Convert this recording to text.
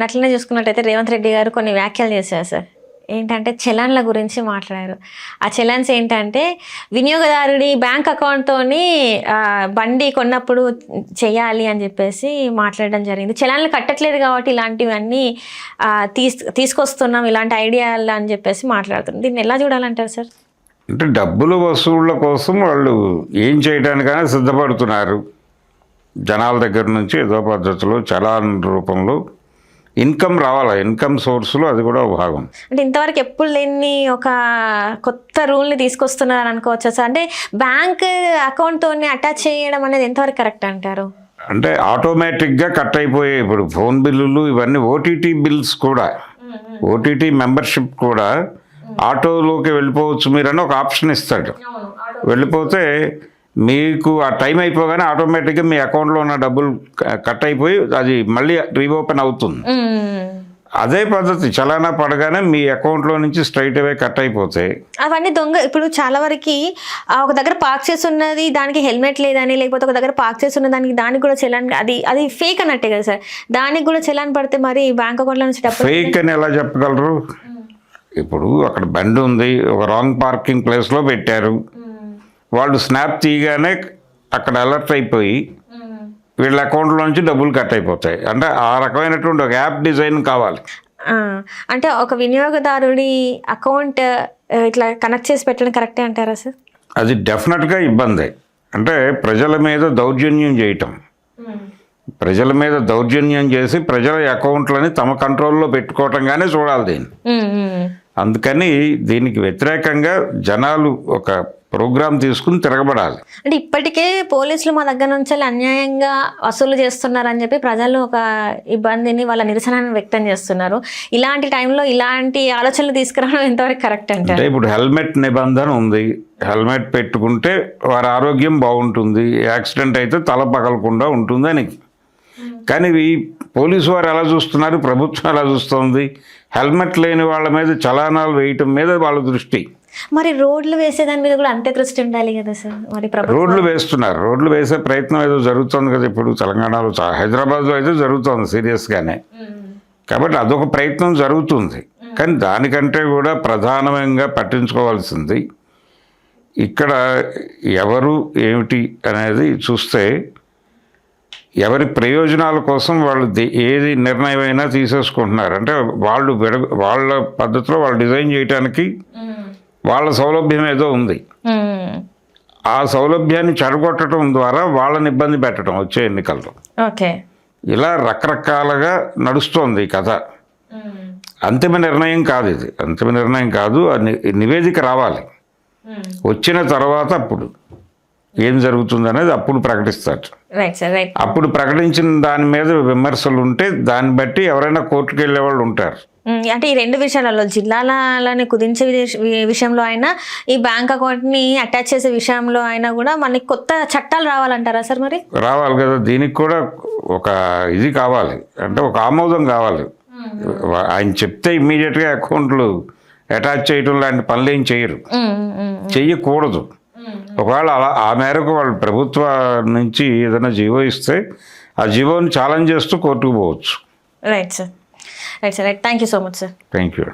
అట్లనే చూసుకున్నట్టయితే రేవంత్ రెడ్డి గారు కొన్ని వ్యాఖ్యలు చేశారు సార్. ఏంటంటే చలాన్ల గురించి మాట్లాడారు. ఆ చలాన్స్ ఏంటంటే వినియోగదారుడి బ్యాంక్ అకౌంట్తోని బండి కొన్నప్పుడు చేయాలి అని చెప్పేసి మాట్లాడడం జరిగింది. చలాన్లు కట్టట్లేదు కాబట్టి ఇలాంటివన్నీ తీసుకొస్తున్నాం, ఇలాంటి ఐడియాలు అని చెప్పేసి మాట్లాడుతున్నాం. దీన్ని ఎలా చూడాలంటారు సార్? అంటే డబ్బులు వసూళ్ళ కోసం వాళ్ళు ఏం చేయడానికైనా సిద్ధపడుతున్నారు. జనాల దగ్గర నుంచి ఏదో పద్ధతిలో చలాన్ రూపంలో ఇన్కమ్ రావాలి, ఇన్కమ్ సోర్స్లో అది కూడా ఒక భాగం. అంటే ఇంతవరకు ఎప్పుడు లేని ఒక కొత్త రూల్ని తీసుకొస్తున్నారు అనుకోవచ్చు సార్. అంటే బ్యాంక్ అకౌంట్తో అటాచ్ చేయడం అనేది ఎంతవరకు కరెక్ట్ అంటారు? అంటే ఆటోమేటిక్గా కట్ అయిపోయే ఇప్పుడు ఫోన్ బిల్లులు ఇవన్నీ ఓటీటీ బిల్స్ కూడా, ఓటీటీ మెంబర్షిప్ కూడా ఆటోలోకి వెళ్ళిపోవచ్చు మీరని ఒక ఆప్షన్ ఇస్తాడు. వెళ్ళిపోతే మీకు ఆ టైం అయిపోగానే ఆటోమేటిక్గా మీ అకౌంట్లో ఉన్న డబ్బులు కట్ అయిపోయి అది మళ్ళీ రీఓపెన్ అవుతుంది. అదే పద్ధతి చలానా పడగానే మీ అకౌంట్లో నుంచి స్ట్రైట్ అవే కట్ అయిపోతాయి. అవన్నీ దొంగ. ఇప్పుడు చాలా వరకు ఒక దగ్గర పార్క్ చేసి ఉన్నది దానికి హెల్మెట్ లేదని, లేకపోతే ఒక దగ్గర పార్క్ చేసి ఉన్న దానికి కూడా చలాన్, అది ఫేక్ అన్నట్టే కదా సార్. దానికి కూడా చలాన్ పడితే మరి బ్యాంక్ అకౌంట్లో నుంచి డబ్బులు ఫేక్ అని ఎలా చెప్పగలరు? ఇప్పుడు అక్కడ బండి ఉంది, ఒక రాంగ్ పార్కింగ్ ప్లేస్లో పెట్టారు, వాళ్ళు స్నాప్ తీయగానే అక్కడ అలర్ట్ అయిపోయి వీళ్ళ అకౌంట్లో నుంచి డబ్బులు కట్ అయిపోతాయి. అంటే ఆ రకమైనటువంటి ఒక యాప్ డిజైన్ కావాలి. అంటే ఒక వినియోగదారుడి అకౌంట్ ఇట్లా కనెక్ట్ చేసి పెట్టడం కరెక్టే అంటారా సార్? అది డెఫినెట్గా ఇబ్బంది. అంటే ప్రజల మీద దౌర్జన్యం చేయటం, ప్రజల మీద దౌర్జన్యం చేసి ప్రజల అకౌంట్లని తమ కంట్రోల్లో పెట్టుకోవటంగానే చూడాలి దీన్ని. అందుకని దీనికి వ్యతిరేకంగా జనాలు ఒక ప్రోగ్రామ్ తీసుకుని తిరగబడాలి. అంటే ఇప్పటికే పోలీసులు మా దగ్గర నుంచి అన్యాయంగా వసూలు చేస్తున్నారని చెప్పి ప్రజలు ఒక ఇబ్బందిని, వాళ్ళ నిరసనను వ్యక్తం చేస్తున్నారు. ఇలాంటి టైంలో ఇలాంటి ఆలోచనలు తీసుకురావడం ఎంతవరకు కరెక్ట్ అంటే? ఇప్పుడు హెల్మెట్ నిబంధన ఉంది, హెల్మెట్ పెట్టుకుంటే వారి ఆరోగ్యం బాగుంటుంది, యాక్సిడెంట్ అయితే తల పగలకుండా ఉంటుందని. కానీ పోలీసు వారు ఎలా చూస్తున్నారు, ప్రభుత్వం ఎలా చూస్తుంది? హెల్మెట్ లేని వాళ్ళ మీద చలానాలు వేయటం మీద వాళ్ళ దృష్టి. మరి రోడ్లు వేసేదాని మీద కూడా అంతే దృష్టి ఉండాలి కదా సార్. మరి రోడ్లు వేస్తున్నారు, రోడ్లు వేసే ప్రయత్నం ఏదో జరుగుతుంది కదా ఇప్పుడు తెలంగాణలో, హైదరాబాద్లో అయితే జరుగుతుంది సీరియస్గానే. కాబట్టి అదొక ప్రయత్నం జరుగుతుంది. కానీ దానికంటే కూడా ప్రధానంగా పట్టించుకోవాల్సింది ఇక్కడ ఎవరు ఏమిటి అనేది చూస్తే, ఎవరి ప్రయోజనాల కోసం వాళ్ళు ఏది నిర్ణయం అయినా తీసేసుకుంటున్నారు. అంటే వాళ్ళు వాళ్ళ పద్ధతిలో వాళ్ళు డిజైన్ చేయడానికి వాళ్ళ సౌలభ్యం ఏదో ఉంది. ఆ సౌలభ్యాన్ని చెడగొట్టడం ద్వారా వాళ్ళని ఇబ్బంది పెట్టడం వచ్చే ఎన్నికల్లో. ఇలా రకరకాలుగా నడుస్తోంది ఈ కథ. అంతిమ నిర్ణయం కాదు ఇది, అంతిమ నిర్ణయం కాదు. నివేదిక రావాలి, వచ్చిన తర్వాత అప్పుడు ఏం జరుగుతుంది అనేది అప్పుడు ప్రకటిస్తారు. అప్పుడు ప్రకటించిన దాని మీద విమర్శలు ఉంటే దాన్ని బట్టి ఎవరైనా కోర్టుకు వెళ్ళే వాళ్ళు ఉంటారు. అంటే ఈ రెండు విషయాలలో, జిల్లాలని కుదించే విషయంలో అయినా, ఈ బ్యాంక్ అకౌంట్ని అటాచ్ చేసే విషయంలో అయినా కూడా మనకి కొత్త చట్టాలు రావాలంటారా సార్? మరి రావాలి కదా, దీనికి కూడా ఒక ఇది కావాలి, అంటే ఒక ఆమోదం కావాలి. ఆయన చెప్తే ఇమ్మీడియట్గా అకౌంట్లు అటాచ్ చేయడం లాంటి పనులు ఏం చెయ్యకూడదు. ఒకవేళ ఆ మేరకు వాళ్ళు ప్రభుత్వ నుంచి ఏదైనా జీవో ఇస్తే ఆ జీవోని ఛాలెంజ్ చేస్తూ కోర్టుకు పోవచ్చు. Right sir, right sir, right. Thank you so much sir. Thank you.